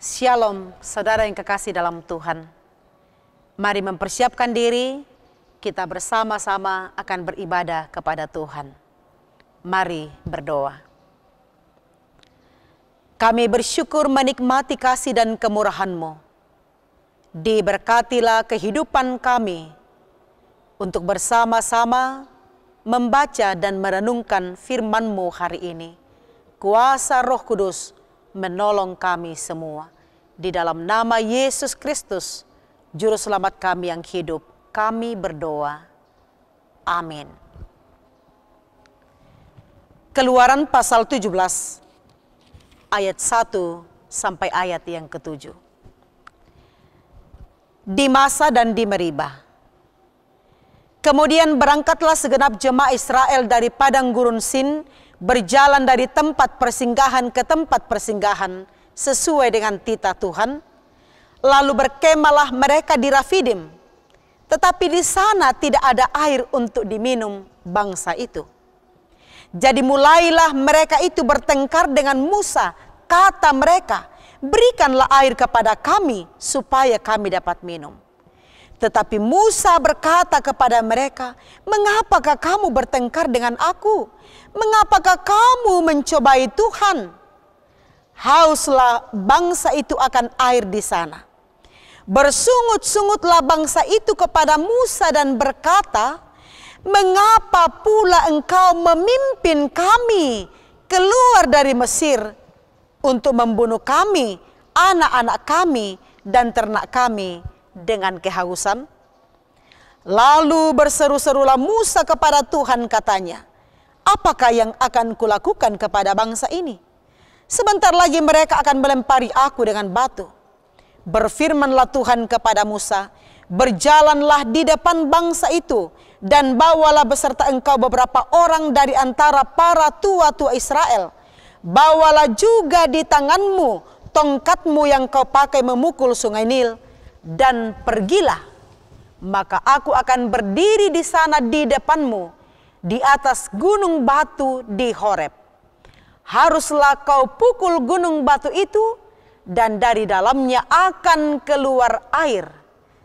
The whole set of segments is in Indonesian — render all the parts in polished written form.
Shalom, saudara yang kekasih dalam Tuhan. Mari mempersiapkan diri, kita bersama-sama akan beribadah kepada Tuhan. Mari berdoa. Kami bersyukur menikmati kasih dan kemurahan-Mu. Diberkatilah kehidupan kami untuk bersama-sama membaca dan merenungkan firman-Mu hari ini. Kuasa Roh Kudus menolong kami semua. Di dalam nama Yesus Kristus, Juru Selamat kami yang hidup, kami berdoa. Amin. Keluaran pasal 17, ayat 1 sampai ayat yang ke-7. Di Masa dan di Meribah. Kemudian berangkatlah segenap jemaah Israel dari padang gurun Sin, berjalan dari tempat persinggahan ke tempat persinggahan sesuai dengan titah Tuhan. Lalu berkemalah mereka di Rafidim, tetapi di sana tidak ada air untuk diminum bangsa itu. Jadi mulailah mereka itu bertengkar dengan Musa. Kata mereka, berikanlah air kepada kami supaya kami dapat minum. Tetapi Musa berkata kepada mereka, mengapakah kamu bertengkar dengan aku? Mengapakah kamu mencobai Tuhan? Hauslah bangsa itu akan air di sana. Bersungut-sungutlah bangsa itu kepada Musa dan berkata, mengapa pula engkau memimpin kami keluar dari Mesir untuk membunuh kami, anak-anak kami, dan ternak kami dengan kehausan? Lalu berseru-serulah Musa kepada Tuhan, katanya, apakah yang akan kulakukan kepada bangsa ini? Sebentar lagi mereka akan melempari aku dengan batu. Berfirmanlah Tuhan kepada Musa, berjalanlah di depan bangsa itu, dan bawalah beserta engkau beberapa orang dari antara para tua-tua Israel. Bawalah juga di tanganmu tongkatmu yang kau pakai memukul sungai Nil, dan pergilah. Maka aku akan berdiri di sana di depanmu, di atas gunung batu di Horeb. Haruslah kau pukul gunung batu itu, dan dari dalamnya akan keluar air,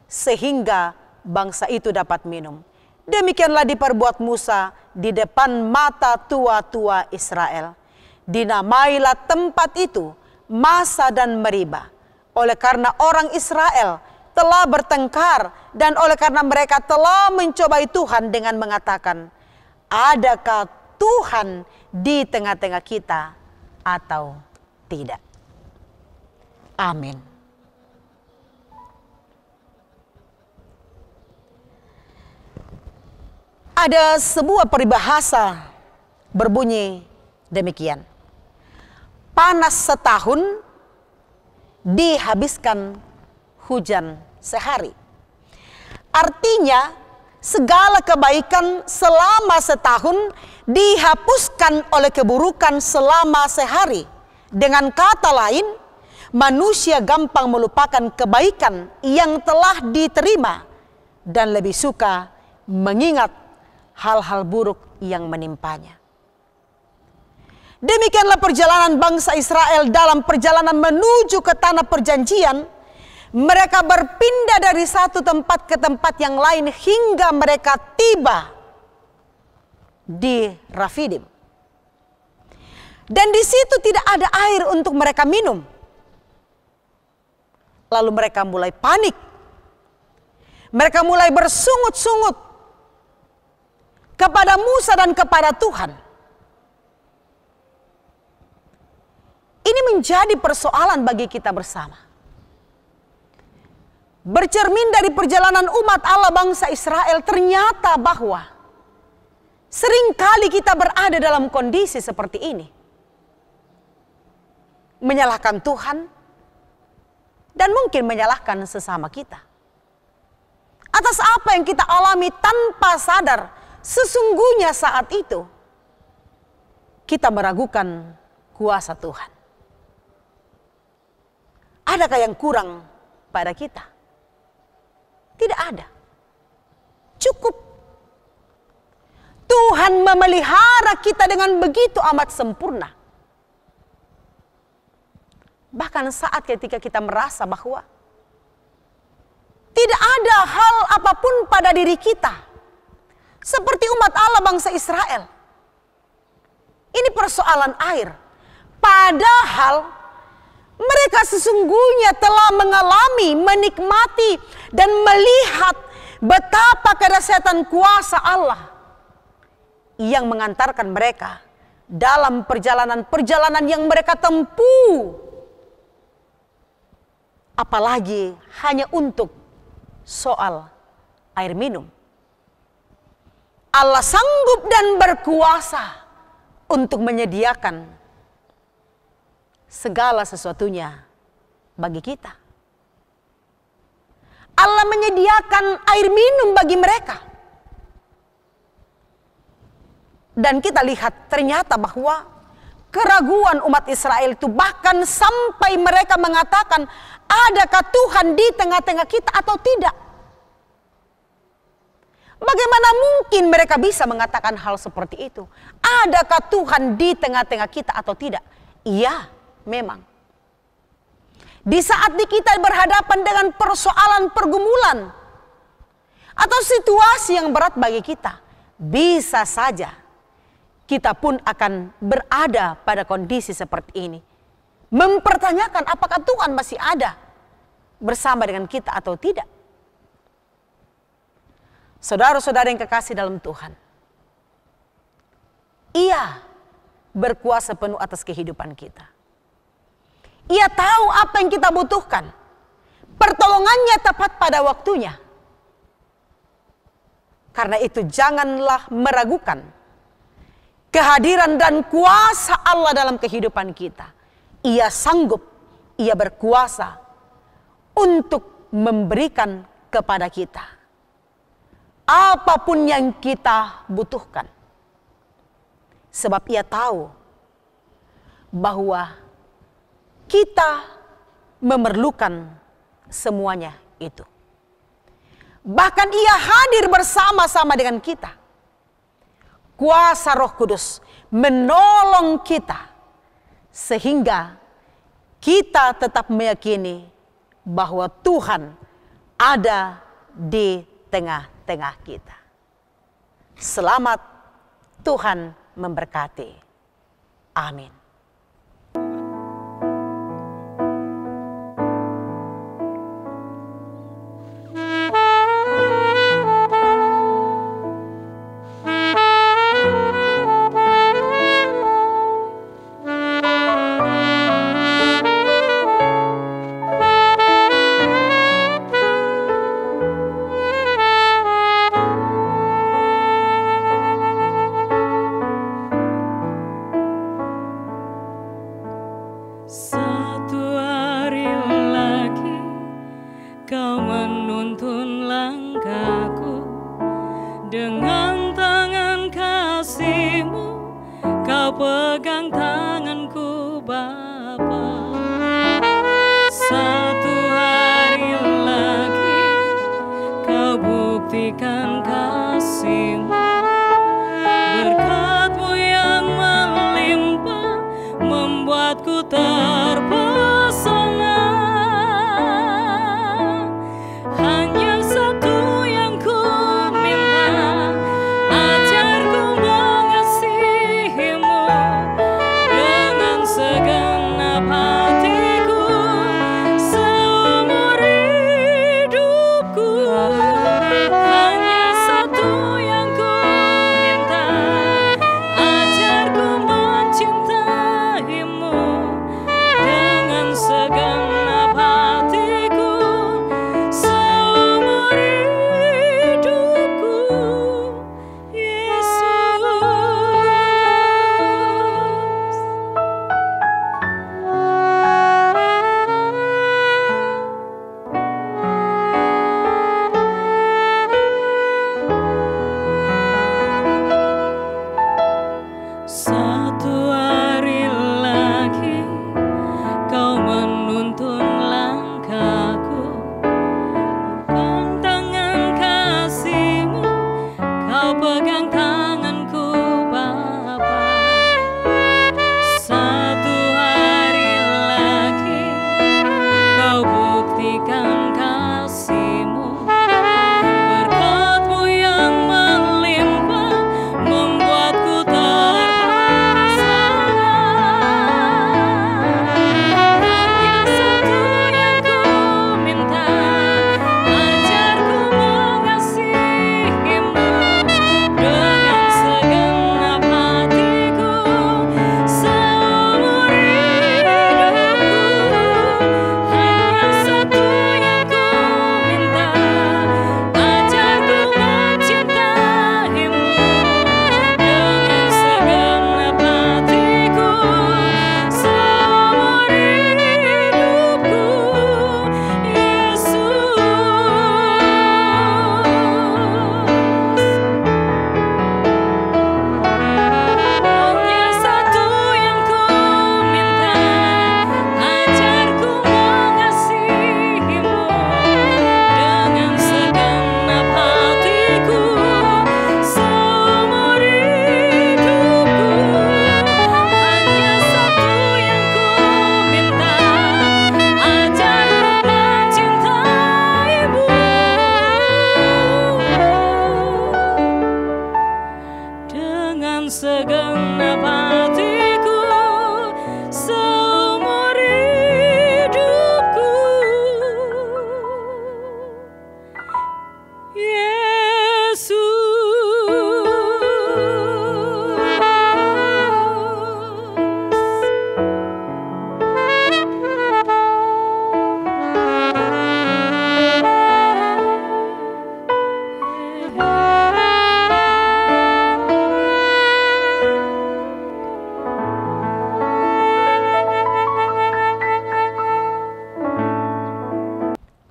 sehingga bangsa itu dapat minum. Demikianlah diperbuat Musa di depan mata tua-tua Israel. Dinamailah tempat itu Masa dan Meribah, oleh karena orang Israel telah bertengkar, dan oleh karena mereka telah mencobai Tuhan dengan mengatakan, adakah Tuhan di tengah-tengah kita atau tidak? Amin. Ada sebuah peribahasa berbunyi demikian. Panas setahun dihabiskan hujan sehari. Artinya segala kebaikan selama setahun dihapuskan oleh keburukan selama sehari. Dengan kata lain, manusia gampang melupakan kebaikan yang telah diterima dan lebih suka mengingat hal-hal buruk yang menimpanya. Demikianlah perjalanan bangsa Israel dalam perjalanan menuju ke tanah perjanjian. Mereka berpindah dari satu tempat ke tempat yang lain hingga mereka tiba di Rafidim. Dan di situ tidak ada air untuk mereka minum. Lalu mereka mulai panik. Mereka mulai bersungut-sungut kepada Musa dan kepada Tuhan. Ini menjadi persoalan bagi kita bersama. Bercermin dari perjalanan umat Allah bangsa Israel, ternyata bahwa seringkali kita berada dalam kondisi seperti ini. Menyalahkan Tuhan dan mungkin menyalahkan sesama kita. Atas apa yang kita alami tanpa sadar, sesungguhnya saat itu kita meragukan kuasa Tuhan. Adakah yang kurang pada kita? Tidak ada. Cukup. Tuhan memelihara kita dengan begitu amat sempurna. Bahkan saat ketika kita merasa bahwa tidak ada hal apapun pada diri kita. Seperti umat Allah bangsa Israel. Ini persoalan air. Padahal mereka sesungguhnya telah mengalami, menikmati, dan melihat betapa kedahsyatan kuasa Allah yang mengantarkan mereka dalam perjalanan-perjalanan yang mereka tempuh. Apalagi hanya untuk soal air minum. Allah sanggup dan berkuasa untuk menyediakan segala sesuatunya bagi kita. Allah menyediakan air minum bagi mereka. Dan kita lihat ternyata bahwa keraguan umat Israel itu bahkan sampai mereka mengatakan, adakah Tuhan di tengah-tengah kita atau tidak? Bagaimana mungkin mereka bisa mengatakan hal seperti itu? Adakah Tuhan di tengah-tengah kita atau tidak? Iya, memang. Di saat kita berhadapan dengan persoalan pergumulan atau situasi yang berat bagi kita, bisa saja kita pun akan berada pada kondisi seperti ini. Mempertanyakan apakah Tuhan masih ada bersama dengan kita atau tidak. Saudara-saudara yang kekasih dalam Tuhan, Ia berkuasa penuh atas kehidupan kita. Ia tahu apa yang kita butuhkan. Pertolongannya tepat pada waktunya. Karena itu janganlah meragukan kehadiran dan kuasa Allah dalam kehidupan kita. Ia sanggup, Ia berkuasa untuk memberikan kepada kita apapun yang kita butuhkan. Sebab Ia tahu bahwa kita memerlukan semuanya itu. Bahkan Ia hadir bersama-sama dengan kita. Kuasa Roh Kudus menolong kita sehingga kita tetap meyakini bahwa Tuhan ada di tengah-tengah kita. Selamat, Tuhan memberkati. Amin.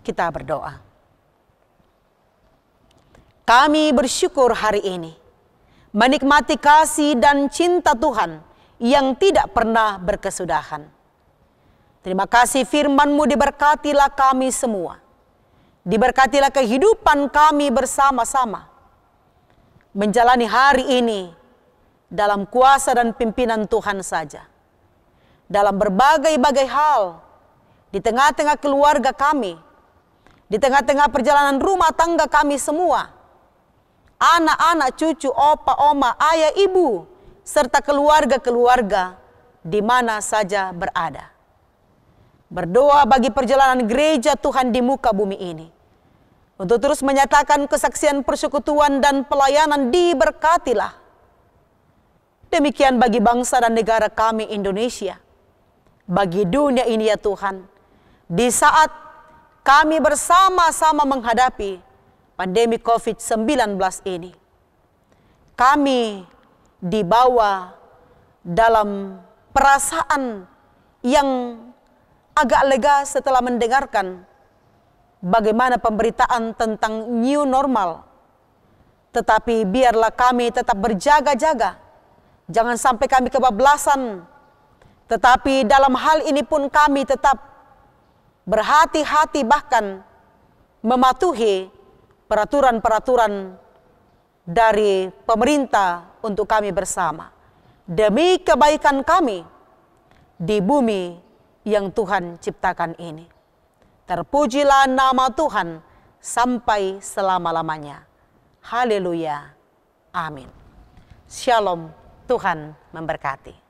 kita berdoa. Kami bersyukur hari ini menikmati kasih dan cinta Tuhan yang tidak pernah berkesudahan. Terima kasih firman-Mu, diberkatilah kami semua. Diberkatilah kehidupan kami bersama-sama. Menjalani hari ini dalam kuasa dan pimpinan Tuhan saja. Dalam berbagai-bagai hal, di tengah-tengah keluarga kami, di tengah-tengah perjalanan rumah tangga kami semua, anak-anak, cucu, opa, oma, ayah, ibu, serta keluarga-keluarga di mana saja berada. Berdoa bagi perjalanan gereja Tuhan di muka bumi ini, untuk terus menyatakan kesaksian persekutuan dan pelayanan, diberkatilah. Demikian bagi bangsa dan negara kami Indonesia, bagi dunia ini ya Tuhan, di saat kami bersama-sama menghadapi pandemi COVID-19 ini. Kami dibawa dalam perasaan yang agak lega setelah mendengarkan bagaimana pemberitaan tentang new normal. Tetapi biarlah kami tetap berjaga-jaga, jangan sampai kami kebablasan. Tetapi dalam hal ini pun kami tetap berhati-hati, bahkan mematuhi peraturan-peraturan dari pemerintah untuk kami bersama, demi kebaikan kami di bumi yang Tuhan ciptakan ini. Terpujilah nama Tuhan sampai selama-lamanya. Haleluya. Amin. Shalom. Tuhan memberkati.